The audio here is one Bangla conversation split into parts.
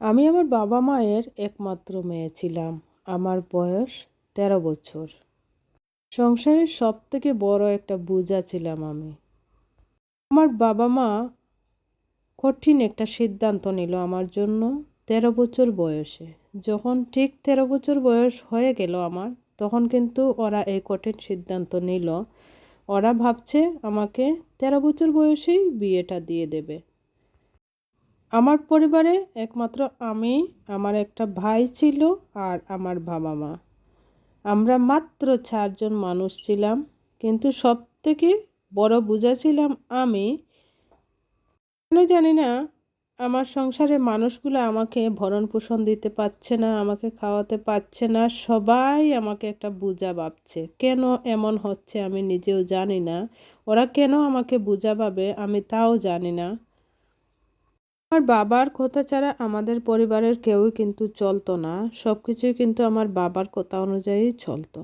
আমি আমার বাবা মায়ের একমাত্র মেয়ে ছিলাম। আমার বয়স ১৩ বছর। সংসারের সবথেকে বড় একটা বোঝা ছিলাম আমি। আমার বাবা মা কঠিন একটা সিদ্ধান্ত নিল আমার জন্য ১৩ বছর বয়সে। যখন ঠিক ১৩ বছর বয়স হয়ে গেল আমার, তখন কিন্তু ওরা এই কঠিন সিদ্ধান্ত নিল। ওরা ভাবছে আমাকে ১৩ বছর বয়সেই বিয়েটা দিয়ে দেবে। আমার পরিবারে একমাত্র আমি, আমার একটা ভাই ছিল আর আমার বাবা মা। আমরা মাত্র ৪ জন মানুষ ছিলাম। কিন্তু সবথেকে বড় বোঝা ছিলাম আমি। কেন জানি না আমার সংসারের মানুষগুলো আমাকে ভরণ-পোষণ দিতে পারছে না, আমাকে খাওয়াতে পারছে না। সবাই আমাকে একটা বোঝা ভাবছে। কেন এমন হচ্ছে আমি নিজেও জানি না। ওরা কেন আমাকে বোঝা ভাবে আমি তাও জানি না। আমার বাবার কথা ছাড়া আমাদের পরিবারের কেউই কিন্তু চলতো না। সবকিছুই কিন্তু আমার বাবার কথা অনুযায়ী চলতো।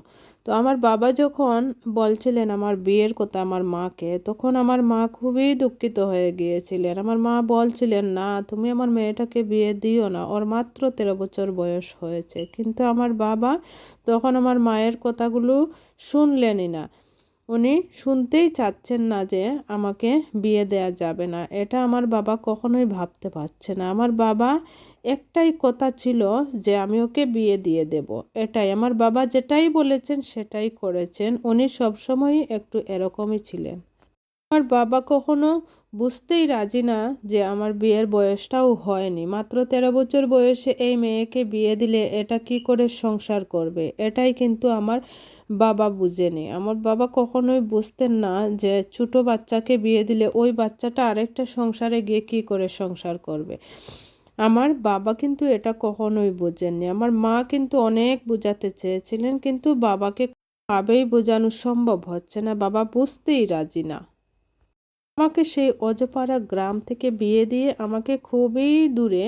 তো আমার বাবা যখন বলছিলেন আমার বিয়ের কথা আমার মাকে, তখন আমার মা খুবই দুঃখিত হয়ে গিয়েছিলেন। আমার মা বলছিলেন, "না, তুমি আমার মেয়েটাকে বিয়ে দিও না। ওর মাত্র ১৩ বছর বয়স হয়েছে।" কিন্তু আমার বাবা তখন আমার মায়ের কথাগুলো শুনলেনই না। উনি শুনতেই চাচ্ছেন না যে আমাকে বিয়ে দেয়া যাবে না। এটা আমার বাবা কখনোই ভাবতে পারছে না। আমার বাবা একটাই কথা ছিল যে আমি ওকে বিয়ে দিয়ে দেব। এটাই আমার বাবা যেটাই বলেছেন সেটাই করেছেন। উনি সবসময়ই একটু এরকমই ছিলেন। আমার বাবা কখনো বুঝতেই রাজি না যে আমার বিয়ের বয়সটাও হয়নি। মাত্র ১৩ বছর বয়সে এই মেয়েকে বিয়ে দিলে এটা কি করে সংসার করবে? এটাই কিন্তু আমার বাবা বুঝেনি। আমার বাবা কখনোই বুঝতেন না যে ছোট বাচ্চাকে বিয়ে দিলে ওই বাচ্চাটা আরেকটা সংসারে গিয়ে কি করে সংসার করবে। আমার বাবা কিন্তু এটা কখনোই বোঝেননি। আমার মা কিন্তু অনেক বোঝাতে চেয়েছিলেন, কিন্তু বাবাকে কোনোভাবেই বোঝানো সম্ভব হচ্ছে না। বাবা বুঝতেই রাজি না। আমাকে সেই অজপাড়া গ্রাম থেকে বিয়ে দিয়ে আমাকে খুবই দূরে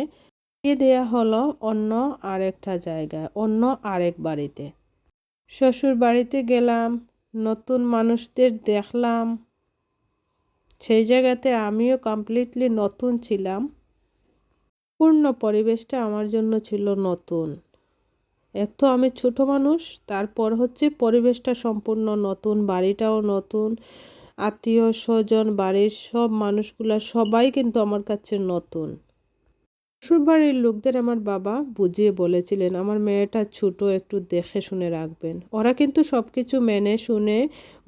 বিয়ে দেয়া হলো, অন্য আরেকটা জায়গায়, অন্য আরেক বাড়িতে। শ্বশুর বাড়িতে গেলাম, নতুন মানুষদের দেখলাম। সেই জায়গাতে আমিও কমপ্লিটলি নতুন ছিলাম। পূর্ণ পরিবেশটা আমার জন্য ছিল নতুন। এক তো আমি ছোট মানুষ, তারপর হচ্ছে পরিবেশটা সম্পূর্ণ নতুন, বাড়িটাও নতুন, আত্মীয় স্বজন, বাড়ির সব মানুষগুলা সবাই কিন্তু আমার কাছে নতুন। শ্বশুরবাড়ির লোকদের আমার বাবা বুঝিয়ে বলেছিলেন আমার মেয়েটা ছোট, একটু দেখে শুনে রাখবেন। ওরা কিন্তু সবকিছু মেনে শুনে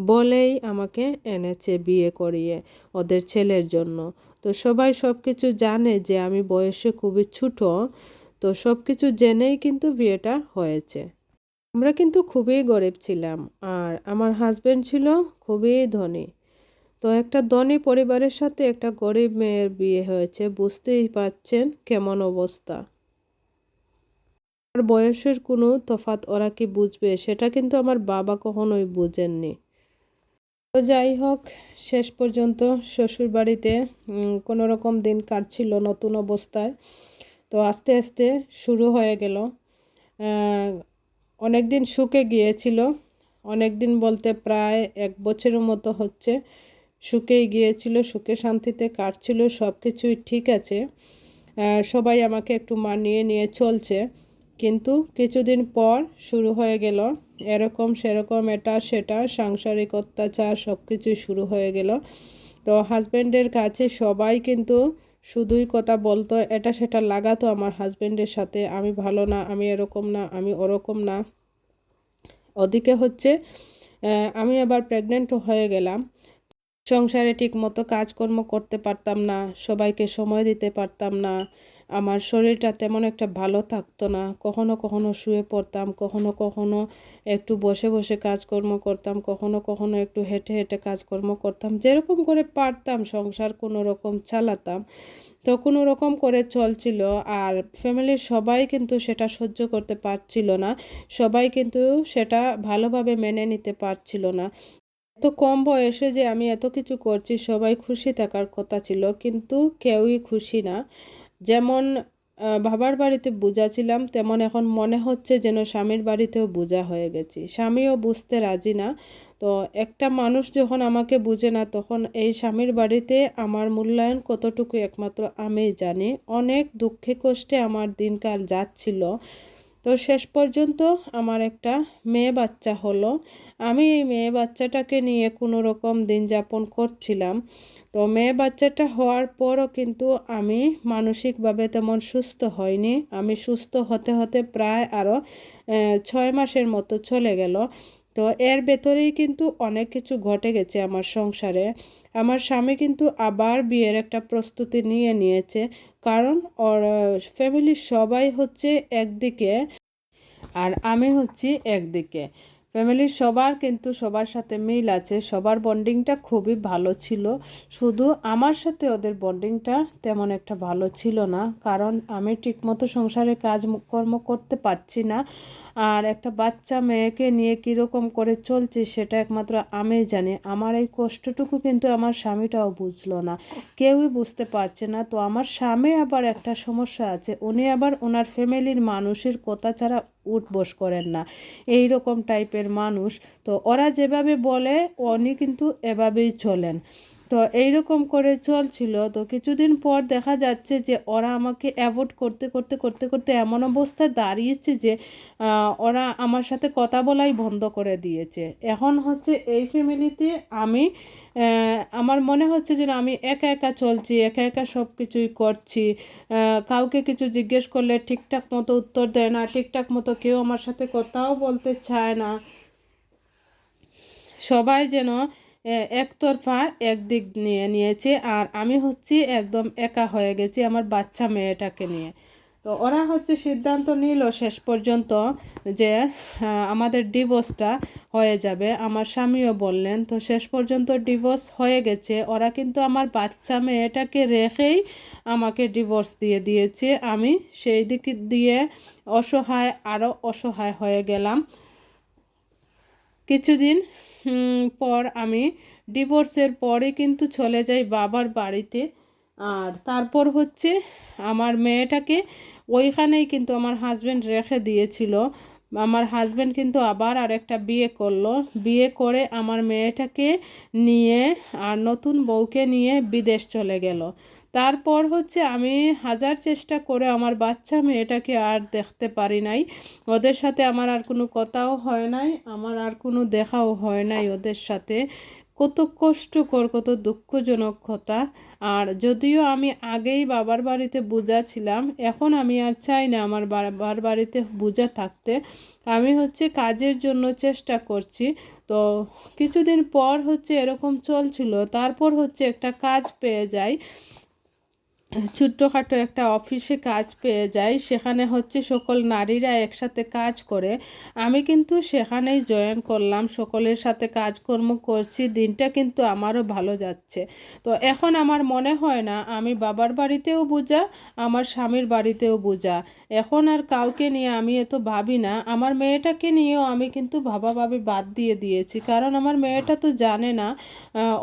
বলেই আমাকে এনেছে বিয়ে করিয়ে ওদের ছেলের জন্য। তো সবাই সবকিছু জানে যে আমি বয়সে খুবই ছোট। তো সবকিছু জেনেই কিন্তু বিয়েটা হয়েছে। আমরা কিন্তু খুবই গরিব ছিলাম আর আমার হাজবেন্ড ছিল খুবই ধনী। তো একটা ধনী পরিবারের সাথে একটা গরিব মেয়ের বিয়ে হয়েছে, বুঝতেই পারছেন কেমন অবস্থা। আর বয়সের কোনো তফাৎ ওরা কি বুঝবে সেটা কিন্তু আমার বাবা কখনোই বুঝেননি। তো যাই হোক, শেষ পর্যন্ত শ্বশুর বাড়িতে কোনো রকম দিন কাটছিল নতুন অবস্থায়। তো আস্তে আস্তে শুরু হয়ে গেল। অনেক দিন শুকে গিয়েছিল, অনেক দিন বলতে প্রায় ১ বছরের মতো হচ্ছে শুকেই গিয়েছিল, সুখে শান্তিতে কাটছিল, সব কিছুই ঠিক আছে। সবাই আমাকে একটু মানিয়ে নিয়ে চলছে। কিন্তু কিছুদিন পর শুরু হয়ে গেল এরকম সেরকম, এটা সেটা সাংসারিক অত্যাচার সব কিছুই শুরু হয়ে গেল। তো হাজব্যান্ডের কাছে সবাই কিন্তু শুধুই কথা বলতো, এটা সেটা লাগাতো আমার হাজব্যান্ডের সাথে, আমি ভালো না, আমি এরকম না, আমি ওরকম না। ওদিকে হচ্ছে আমি আবার প্রেগনেন্টও হয়ে গেলাম। সংসারে ঠিকমতো কাজকর্ম করতে পারতাম না, সবাইকে সময় দিতে পারতাম না। আমার শরীরটা তেমন একটা ভালো থাকতো না। কখনো কখনো শুয়ে পড়তাম, কখনো কখনো একটু বসে বসে কাজকর্ম করতাম, কখনো কখনো একটু হেঁটে হেঁটে কাজকর্ম করতাম। যেরকম করে পারতাম সংসার কোনো রকম চালাতাম। তো কোনো রকম করে চলছিল। আর ফ্যামিলির সবাই কিন্তু সেটা সহ্য করতে পারছিল না। সবাই কিন্তু সেটা ভালোভাবে মেনে নিতে পারছিল না। এত কম বয়সে যে আমি এত কিছু করছি সবাই খুশি থাকার কথা ছিল, কিন্তু কেউই খুশি না। যেমন বাবার বাড়িতে বোঝা ছিলাম, তেমন এখন মনে হচ্ছে যেন স্বামীর বাড়িতেও বোঝা হয়ে গেছি। স্বামীও বুঝতে রাজি না। তো একটা মানুষ যখন আমাকে বুঝে না, তখন এই স্বামীর বাড়িতে আমার মূল্যায়ন কতটুকু একমাত্র আমিই জানি। অনেক দুঃখে কষ্টে আমার দিনকাল যাচ্ছিল। তো শেষ পর্যন্ত আমার একটা মেয়ে বাচ্চা হলো। আমি এই মেয়ে বাচ্চাটাকে নিয়ে কোনো রকম দিন যাপন করছিলাম। তো মেয়ে বাচ্চাটা হওয়ার পরও কিন্তু আমি মানসিকভাবে তেমন সুস্থ হইনি। আমি সুস্থ হতে হতে প্রায় আরও 6 মাসের মতো চলে গেল। তো এর ভেতরেই কিন্তু অনেক কিছু ঘটে গেছে আমার সংসারে। আমার স্বামী কিন্তু আবার বিয়ের একটা প্রস্তুতি নিয়ে নিয়েছে, কারণ ওর ফ্যামিলির সবাই হচ্ছে একদিকে আর আমি হচ্ছি একদিকে। ফ্যামিলির সবার কিন্তু সবার সাথে মিল আছে, সবার বন্ডিংটা খুবই ভালো ছিল। শুধু আমার সাথে ওদের বন্ডিংটা তেমন একটা ভালো ছিল না, কারণ আমি ঠিকমতো সংসারে কাজকর্ম করতে পারছি না। আর একটা বাচ্চা মেয়েকে নিয়ে কীরকম করে চলছি সেটা একমাত্র আমিই জানি। আমার এই কষ্টটুকু কিন্তু আমার স্বামীটাও বুঝলো না, কেউই বুঝতে পারছে না। তো আমার স্বামী আবার একটা সমস্যা আছে, উনি আবার ওনার ফ্যামিলির মানুষের কথা ছাড়া উঠবস করেন না, এই রকম টাইপের মানুষ। তো ওরা যেভাবে বলে উনি কিন্তু এভাবেই চলেন। তো এইরকম করে চলছিল। তো কিছুদিন পর দেখা যাচ্ছে যে ওরা আমাকে অ্যাভয়েড করতে করতে করতে করতে এমন অবস্থায় দাঁড়িয়েছে যে ওরা আমার সাথে কথা বলাই বন্ধ করে দিয়েছে। এখন হচ্ছে এই ফ্যামিলিতে আমি আমার মনে হচ্ছে যে আমি একা একা চলছি, একা একা সব কিছুই করছি। কাউকে কিছু জিজ্ঞেস করলে ঠিকঠাক মতো উত্তর দেয় না, ঠিকঠাক মতো কেউ আমার সাথে কথাও বলতে চায় না। সবাই যেন একতরফা একদিক নিয়ে নিয়েছে, আর আমি হচ্ছি একদম একা হয়ে গেছি আমার বাচ্চা মেয়েটাকে নিয়ে। তো ওরা হচ্ছে সিদ্ধান্ত নিল শেষ পর্যন্ত যে আমাদের ডিভোর্সটা হয়ে যাবে। আমার স্বামীও বললেন। তো শেষ পর্যন্ত ডিভোর্স হয়ে গেছে। ওরা কিন্তু আমার বাচ্চা মেয়েটাকে রেখেই আমাকে ডিভোর্স দিয়ে দিয়েছে। আমি সেই দিক দিয়ে অসহায়, আরও অসহায় হয়ে গেলাম। কিছুদিন পর আমি ডিভোর্সের পরে কিন্তু চলে যাই বাবার বাড়িতে। আর তারপর হচ্ছে আমার মেয়েটাকে ওইখানেই কিন্তু আমার হাজব্যান্ড রেখে দিয়েছিল। আমার হাজব্যান্ড কিন্তু আবার আরেকটা বিয়ে করলো। বিয়ে করে আমার মেয়েটাকে নিয়ে আর নতুন বউকে নিয়ে বিদেশ চলে গেল। তারপর হচ্ছে আমি হাজার চেষ্টা করে আমার বাচ্চা মেয়েটাকে আর দেখতে পারি নাই। ওদের সাথে আমার আর কোনো কথাও হয় নাই, আমার আর কোনো দেখাও হয় নাই ওদের সাথে। কত কষ্টকর, কত দুঃখজনক কথা। আর যদিও আমি আগেই বাবার বাড়িতে বোঝা ছিলাম, এখন আমি আর চাই না আমার বাবার বাড়িতে বোঝা থাকতে। আমি হচ্ছে কাজের জন্য চেষ্টা করছি। তো কিছুদিন পর হচ্ছে এরকম চলছিল। তারপর হচ্ছে একটা কাজ পেয়ে যাই, ছোট্টখাটো একটা অফিসে কাজ পেয়ে যাই। সেখানে হচ্ছে সকল নারীরা একসাথে কাজ করে। আমি কিন্তু সেখানেই জয়েন করলাম, সকলের সাথে কাজকর্ম করছি। দিনটা কিন্তু আমারও ভালো যাচ্ছে। তো এখন আমার মনে হয় না আমি বাবার বাড়িতেও বোঝা, আমার স্বামীর বাড়িতেও বোঝা। এখন আর কাউকে নিয়ে আমি এত ভাবি না। আমার মেয়েটাকে নিয়েও আমি কিন্তু ভাবাভাবি বাদ দিয়ে দিয়েছি, কারণ আমার মেয়েটা তো জানে না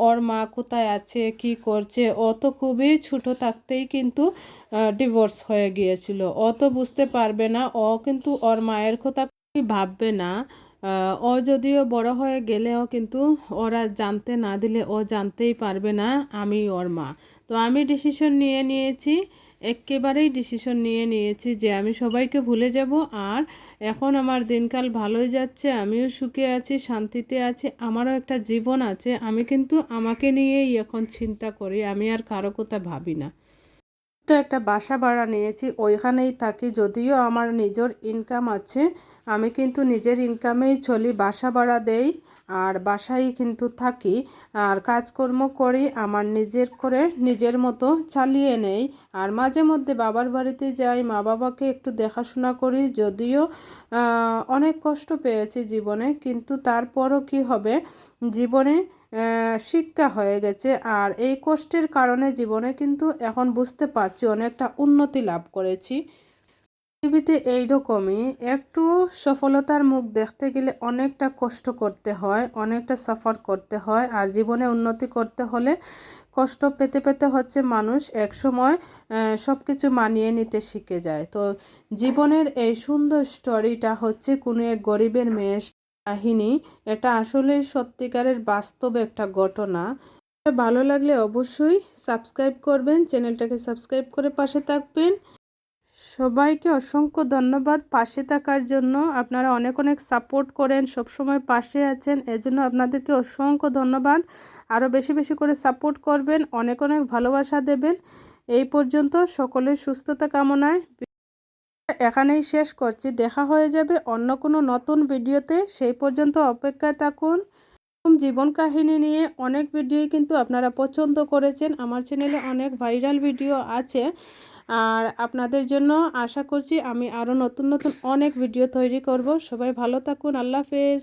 ওর মা কোথায় আছে, কি করছে। ও তো খুবই ছোটো থাকতেই কিন্তু ডিভোর্স হয়ে গিয়েছিল। ও তো বুঝতে পারবে না, ও কিন্তু ওর মায়ের কথা ভাববে না। ও যদিও বড় হয়ে গেলেও কিন্তু ওরা জানতে না দিলে ও জানতেই পারবে না আমি ওর মা। তো আমি ডিসিশন নিয়ে নিয়েছি, একেবারেই ডিসিশন নিয়ে নিয়েছি যে আমি সবাইকে ভুলে যাব। আর এখন আমার দিনকাল ভালোই যাচ্ছে, আমিও সুখে আছি, শান্তিতে আছি, আমারও একটা জীবন আছে। আমি কিন্তু আমাকে নিয়েই এখন চিন্তা করি, আমি আর কারো কথা ভাবি না। তো একটা বাসা ভাড়া নিয়েছি, ওইখানেই থাকি। যদিও আমার নিজের ইনকাম আছে, আমি কিন্তু নিজের ইনকামেই চলি, বাসা ভাড়া দেই আর বাসায় কিন্তু থাকি আর কাজকর্ম করি, আমার নিজের করে নিজের মতো চালিয়ে নেই। আর মাঝে মধ্যে বাবার বাড়িতে যাই, মা বাবাকে একটু দেখাশোনা করি। যদিও অনেক কষ্ট পেয়েছি জীবনে, কিন্তু তারপরও কি হবে, জীবনে শিক্ষা হয়ে গেছে। আর এই কষ্টের কারণে জীবনে কিন্তু এখন বুঝতে পারছি অনেকটা উন্নতি লাভ করেছি। পৃথিবীতে এইরকমই, একটু সফলতার মুখ দেখতে গেলে অনেকটা কষ্ট করতে হয়, অনেকটা সাফার করতে হয়। আর জীবনে উন্নতি করতে হলে কষ্ট পেতে পেতে হচ্ছে মানুষ একসময় সব কিছু মানিয়ে নিতে শিখে যায়। তো জীবনের এই সুন্দর স্টোরিটা হচ্ছে কোনো এক গরিবের মেয়ের কাহিনী। এটা আসলেই সত্যিকারের বাস্তব একটা ঘটনা। ভালো লাগলে অবশ্যই সাবস্ক্রাইব করবেন, চ্যানেলটাকে সাবস্ক্রাইব করে পাশে থাকবেন। সবাইকে অসংখ্য ধন্যবাদ পাশে থাকার জন্য। আপনারা অনেক অনেক সাপোর্ট করেন, সবসময় পাশে আছেন, এজন্য আপনাদেরকে অসংখ্য ধন্যবাদ। আরও বেশি বেশি করে সাপোর্ট করবেন, অনেক অনেক ভালোবাসা দেবেন। এই পর্যন্ত সকলের সুস্থতা কামনায় এখানেই শেষ করছি। দেখা হয়ে যাবে অন্য কোনো নতুন ভিডিওতে, সেই পর্যন্ত অপেক্ষায় থাকুন। জীবন কাহিনী নিয়ে অনেক ভিডিওই কিন্তু আপনারা পছন্দ করেছেন, আমার চ্যানেলে অনেক ভাইরাল ভিডিও আছে। আর আপনাদের জন্য আশা করছি আমি আরও নতুন নতুন অনেক ভিডিও তৈরি করব। সবাই ভালো থাকুন, আল্লাহ হাফেজ।